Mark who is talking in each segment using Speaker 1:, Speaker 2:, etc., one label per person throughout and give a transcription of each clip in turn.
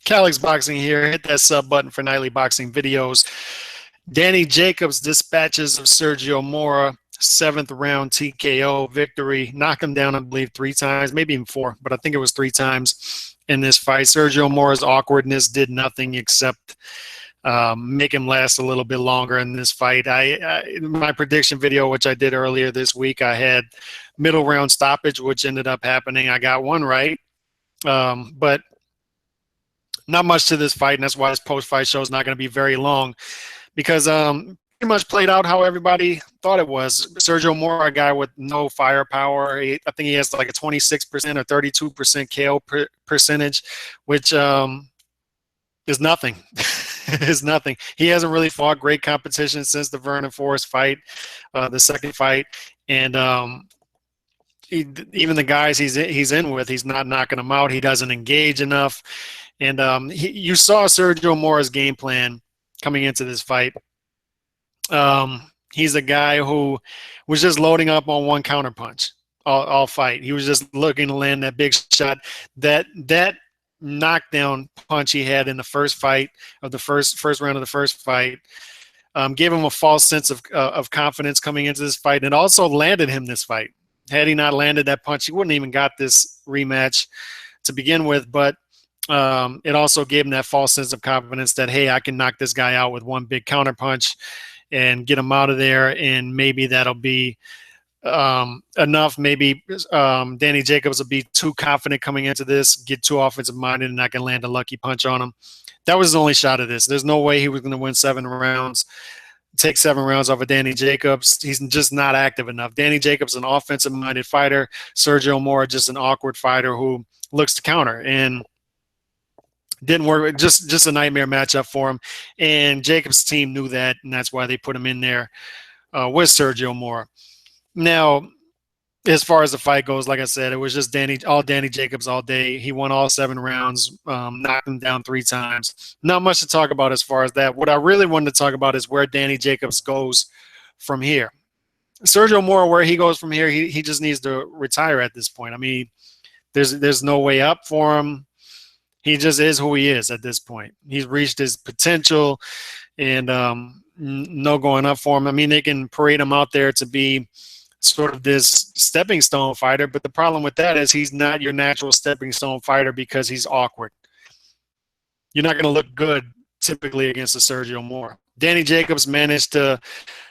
Speaker 1: Calix Boxing here. Hit that sub button for nightly boxing videos. Danny Jacobs dispatches of Sergio Mora, 7th round TKO victory. Knocked him down, I believe, 3 times, maybe even 4, but I think it was 3 times in this fight. Sergio Mora's awkwardness did nothing except make him last a little bit longer in this fight. My prediction video, which I did earlier this week, I had middle round stoppage, which ended up happening. I got one right, but not much to this fight, and that's why this post-fight show is not going to be very long, because pretty much played out how everybody thought it was. Sergio Mora, a guy with no firepower. I think he has like a 26% or 32% KO percentage, which is nothing. Is nothing. He hasn't really fought great competition since the Vernon Forrest fight, the second fight, and even the guys he's in with, he's not knocking them out. He doesn't engage enough. And you saw Sergio Mora's game plan coming into this fight. He's a guy who was just loading up on one counterpunch all fight. He was just looking to land that big shot. That knockdown punch he had in the first fight of the first round of the first fight gave him a false sense of confidence coming into this fight, and it also landed him this fight. Had he not landed that punch, he wouldn't even got this rematch to begin with. But it also gave him that false sense of confidence that, hey, I can knock this guy out with one big counterpunch and get him out of there, and maybe that'll be enough. Maybe Danny Jacobs will be too confident coming into this, get too offensive minded, and I can land a lucky punch on him. That was his only shot of this. There's no way he was going to win 7 rounds, take 7 rounds off of Danny Jacobs. He's just not active enough. Danny Jacobs is an offensive-minded fighter. Sergio Mora just an awkward fighter who looks to counter, and didn't work. Just a nightmare matchup for him. And Jacobs' team knew that, and that's why they put him in there with Sergio Mora. Now, as far as the fight goes, like I said, it was just Danny Jacobs all day. He won all 7 rounds, knocked him down 3 times. Not much to talk about as far as that. What I really wanted to talk about is where Danny Jacobs goes from here. Sergio Mora, where he goes from here, he just needs to retire at this point. I mean, there's no way up for him. He just is who he is at this point. He's reached his potential, and no going up for him. I mean, they can parade him out there to be sort of this stepping stone fighter, but the problem with that is he's not your natural stepping stone fighter because he's awkward. You're not going to look good typically against a Sergio Mora. Danny Jacobs managed to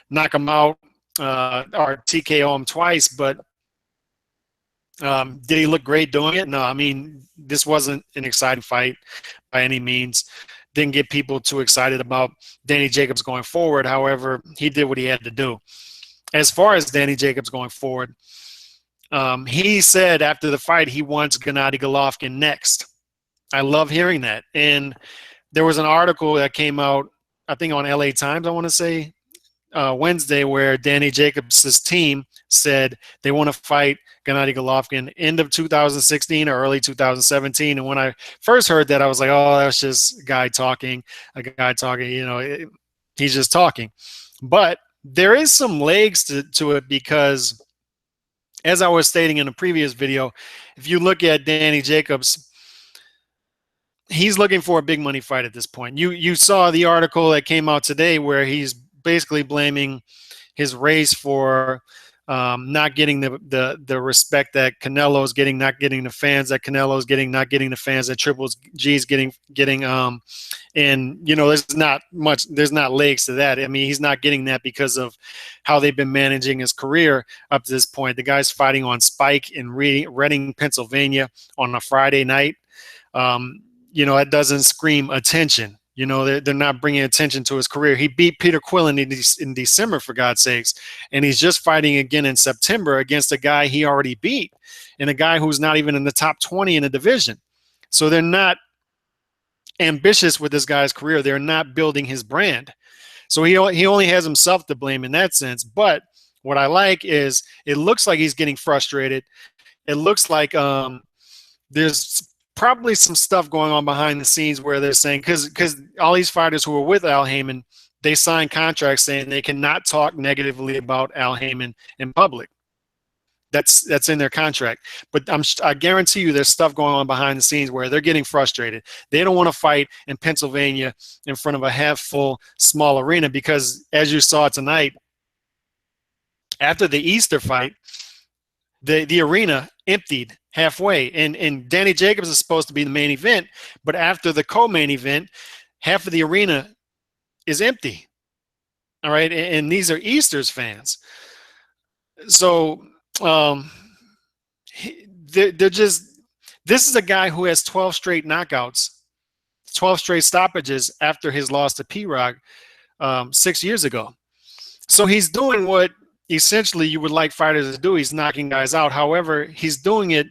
Speaker 1: knock him out or TKO him twice, but did he look great doing it? No, I mean, this wasn't an exciting fight by any means. Didn't get people too excited about Danny Jacobs going forward. However, he did what he had to do. As far as Danny Jacobs going forward, he said after the fight he wants Gennady Golovkin next. I love hearing that. And there was an article that came out, I think on LA Times, I want to say, Wednesday, where Danny Jacobs' team said they want to fight Gennady Golovkin end of 2016 or early 2017. And when I first heard that, I was like, oh, that's just a guy talking, you know, he's just talking. But there is some legs to it, because as I was stating in a previous video, if you look at Danny Jacobs, he's looking for a big money fight at this point. You saw the article that came out today where he's basically blaming his race for not getting the respect that Canelo's getting, not getting the fans that Canelo's getting, not getting the fans that Triple G's getting, and you know, there's not legs to that. I mean, he's not getting that because of how they've been managing his career up to this point. The guy's fighting on Spike in Reading, Pennsylvania on a Friday night. You know, it doesn't scream attention. You know, they're not bringing attention to his career. He beat Peter Quillen in December, for God's sakes, and he's just fighting again in September against a guy he already beat, and a guy who's not even in the top 20 in the division. So they're not ambitious with this guy's career. They're not building his brand. So he only has himself to blame in that sense. But what I like is it looks like he's getting frustrated. It looks like there's probably some stuff going on behind the scenes where they're saying, because all these fighters who are with Al Haymon, they signed contracts saying they cannot talk negatively about Al Haymon in public. That's in their contract. But I guarantee you there's stuff going on behind the scenes where they're getting frustrated. They don't want to fight in Pennsylvania in front of a half full small arena because, as you saw tonight, after the Easter fight, the arena emptied halfway. And Danny Jacobs is supposed to be the main event, but after the co-main event, half of the arena is empty. All right, and these are Easters fans. So they're just, this is a guy who has 12 straight knockouts, 12 straight stoppages after his loss to P-Rock 6 years ago. So he's doing what essentially you would like fighters to do. He's knocking guys out. However, he's doing it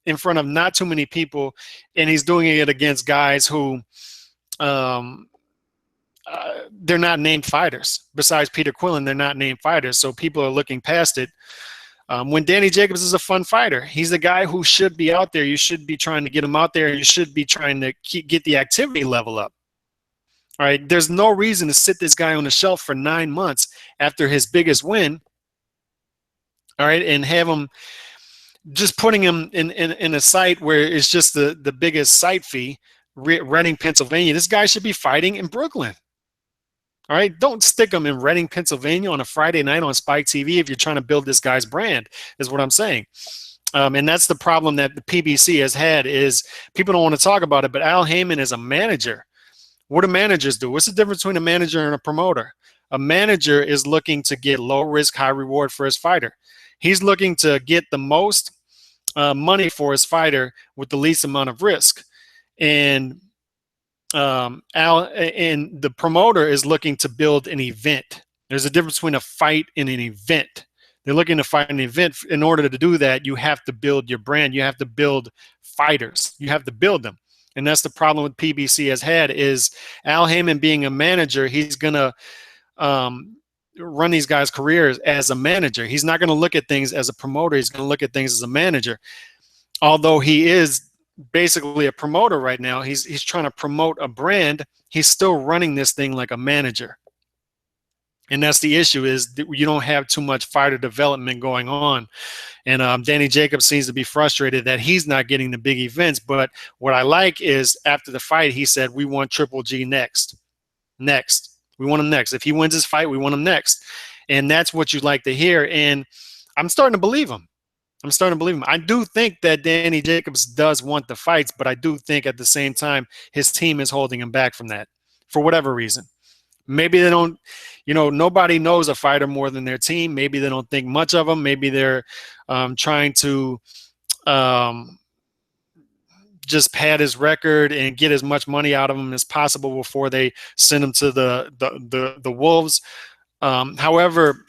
Speaker 1: in front of not too many people, and he's doing it against guys who they're not named fighters. Besides Peter Quillen, they're not named fighters. So people are looking past it. When Danny Jacobs is a fun fighter, he's a guy who should be out there. You should be trying to get him out there, and you should be trying to get the activity level up. All right, there's no reason to sit this guy on the shelf for 9 months after his biggest win. All right, and have him just putting him in a site where it's just the biggest site fee, Reading, Pennsylvania. This guy should be fighting in Brooklyn. All right, don't stick him in Reading, Pennsylvania on a Friday night on Spike TV if you're trying to build this guy's brand, is what I'm saying. And that's the problem that the PBC has had, is people don't want to talk about it, but Al Heyman is a manager. What do managers do? What's the difference between a manager and a promoter? A manager is looking to get low risk, high reward for his fighter. He's looking to get the most money for his fighter with the least amount of risk. And the promoter is looking to build an event. There's a difference between a fight and an event. They're looking to fight an event. In order to do that, you have to build your brand. You have to build fighters. You have to build them. And that's the problem with PBC has had, is Al Heyman being a manager, he's going to run these guys' careers as a manager. He's not going to look at things as a promoter. He's going to look at things as a manager. Although he is basically a promoter right now, he's trying to promote a brand. He's still running this thing like a manager. And that's the issue, is that you don't have too much fighter development going on. And Danny Jacobs seems to be frustrated that he's not getting the big events. But what I like is after the fight, he said, we want Triple G next. Next. We want him next. If he wins his fight, we want him next. And that's what you'd like to hear. And I'm starting to believe him. I do think that Danny Jacobs does want the fights, but I do think at the same time his team is holding him back from that for whatever reason. Maybe they don't, nobody knows a fighter more than their team. Maybe they don't think much of him. Maybe they're trying to just pad his record and get as much money out of him as possible before they send him to the Wolves. However,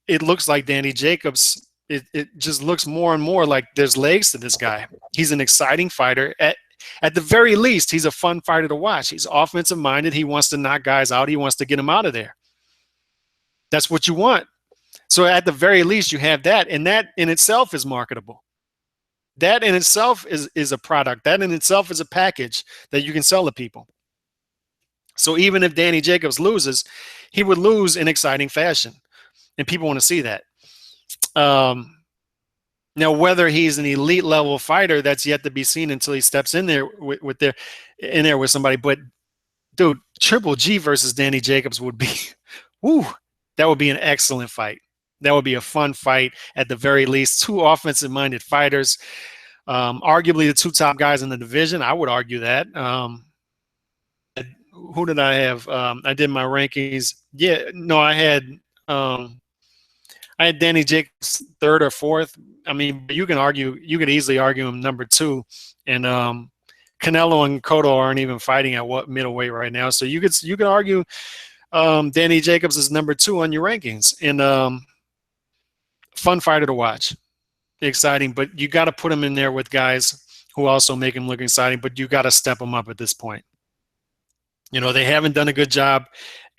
Speaker 1: it looks like Danny Jacobs, it just looks more and more like there's legs to this guy. He's an exciting fighter. At the very least, he's a fun fighter to watch. He's offensive minded. He wants to knock guys out. He wants to get them out of there. That's what you want. So at the very least, you have that, and that in itself is marketable. That in itself is a product. That in itself is a package that you can sell to people. So even if Danny Jacobs loses, he would lose in exciting fashion, and people want to see that. Now, whether he's an elite level fighter, that's yet to be seen until he steps in there with somebody. But dude, Triple G versus Danny Jacobs would be, woo, that would be an excellent fight. That would be a fun fight at the very least. Two offensive-minded fighters, arguably the two top guys in the division. I would argue that. Who did I have? I did my rankings. Yeah, no, I had Danny Jacobs third or fourth. I mean, you could easily argue him number two. And Canelo and Cotto aren't even fighting at what middleweight right now. So you could argue Danny Jacobs is number two on your rankings. And fun fighter to watch. Exciting, but you got to put him in there with guys who also make him look exciting, but you got to step him up at this point. They haven't done a good job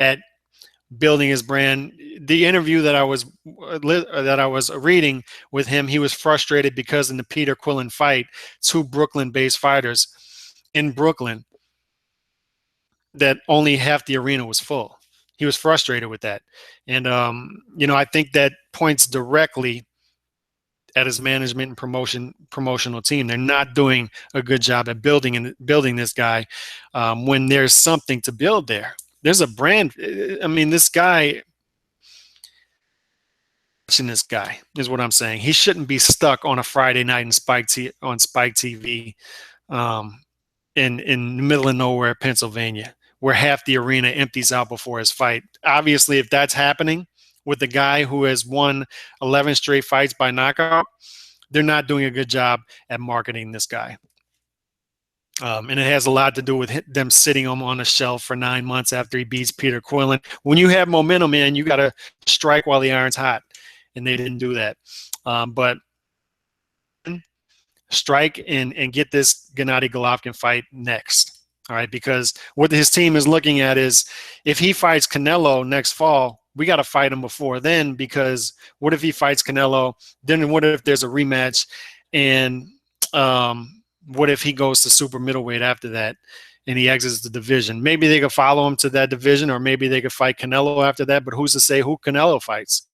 Speaker 1: at building his brand. The interview that I was reading with him, he was frustrated because in the Peter Quillen fight, two Brooklyn-based fighters in Brooklyn, that only half the arena was full. He was frustrated with that. And, I think that points directly at his management and promotional team. They're not doing a good job at building this guy when there's something to build there. There's a brand. I mean, this guy, watching this guy is what I'm saying. He shouldn't be stuck on a Friday night on Spike TV in the middle of nowhere, Pennsylvania, where half the arena empties out before his fight. Obviously, if that's happening with the guy who has won 11 straight fights by knockout, they're not doing a good job at marketing this guy. And it has a lot to do with them sitting him on a shelf for 9 months after he beats Peter Quillen. When you have momentum, man, you got to strike while the iron's hot, and they didn't do that. But strike and get this Gennady Golovkin fight next. All right, because what his team is looking at is if he fights Canelo next fall, we got to fight him before then, because what if he fights Canelo? Then what if there's a rematch? And what if he goes to super middleweight after that and he exits the division? Maybe they could follow him to that division, or maybe they could fight Canelo after that, but who's to say who Canelo fights?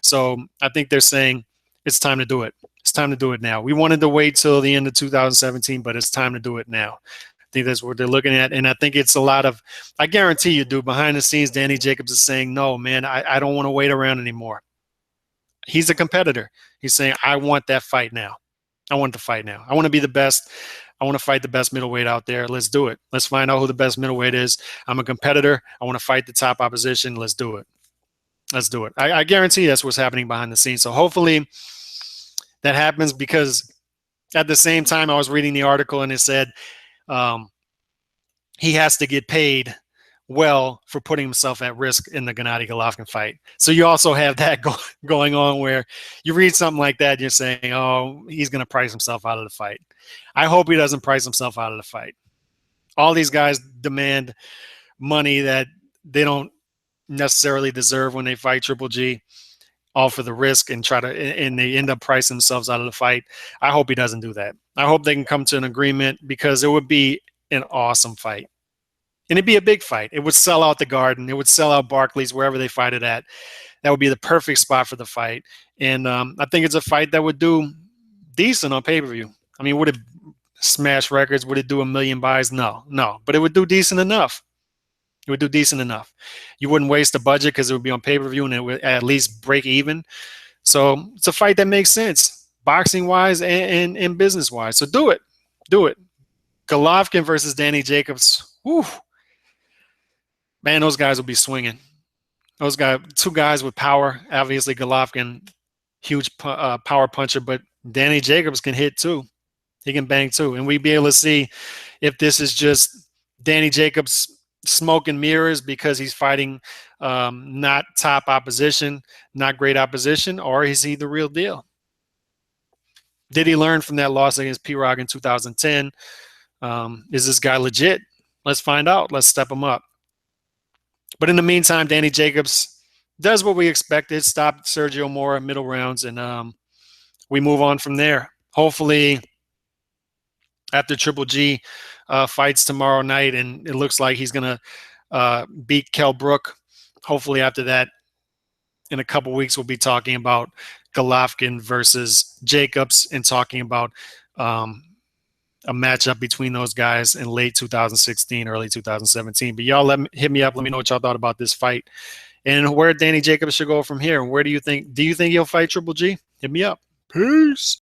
Speaker 1: So I think they're saying it's time to do it. It's time to do it now. We wanted to wait till the end of 2017, but it's time to do it now. I think that's what they're looking at. And I think it's a lot of, I guarantee you, dude, behind the scenes, Danny Jacobs is saying, no, man, I don't want to wait around anymore. He's a competitor. He's saying, I want that fight now. I want the fight now. I want to be the best. I want to fight the best middleweight out there. Let's do it. Let's find out who the best middleweight is. I'm a competitor. I want to fight the top opposition. Let's do it. Let's do it. I guarantee that's what's happening behind the scenes. So hopefully that happens, because at the same time I was reading the article and it said he has to get paid well for putting himself at risk in the Gennady Golovkin fight. So you also have that going on, where you read something like that, you're saying, oh, he's going to price himself out of the fight. I hope he doesn't price himself out of the fight. All these guys demand money that they don't necessarily deserve when they fight Triple G, all for the risk, and they end up pricing themselves out of the fight. I hope he doesn't do that. I hope they can come to an agreement, because it would be an awesome fight. And it'd be a big fight. It would sell out the Garden. It would sell out Barclays, wherever they fight it at. That would be the perfect spot for the fight. And I think it's a fight that would do decent on pay-per-view. I mean, would it smash records? Would it do 1 million buys? No. But it would do decent enough. It would do decent enough. You wouldn't waste the budget, because it would be on pay-per-view and it would at least break even. So it's a fight that makes sense, boxing-wise and business-wise. So do it. Do it. Golovkin versus Danny Jacobs. Whew. Man, those guys will be swinging. Those guys, two guys with power. Obviously, Golovkin, huge power puncher, but Danny Jacobs can hit too. He can bang too. And we'd be able to see if this is just Danny Jacobs smoke and mirrors because he's fighting not top opposition, not great opposition, or is he the real deal? Did he learn from that loss against P-Rog in 2010? Is this guy legit? Let's find out. Let's step him up. But in the meantime, Danny Jacobs does what we expected, stopped Sergio Mora middle rounds, and we move on from there. Hopefully, after Triple G fights tomorrow night, and it looks like he's going to beat Kell Brook, hopefully after that, in a couple weeks, we'll be talking about Golovkin versus Jacobs and talking about a matchup between those guys in late 2016, early 2017. But y'all hit me up. Let me know what y'all thought about this fight and where Danny Jacobs should go from here. And where do you think he'll fight Triple G? Hit me up. Peace.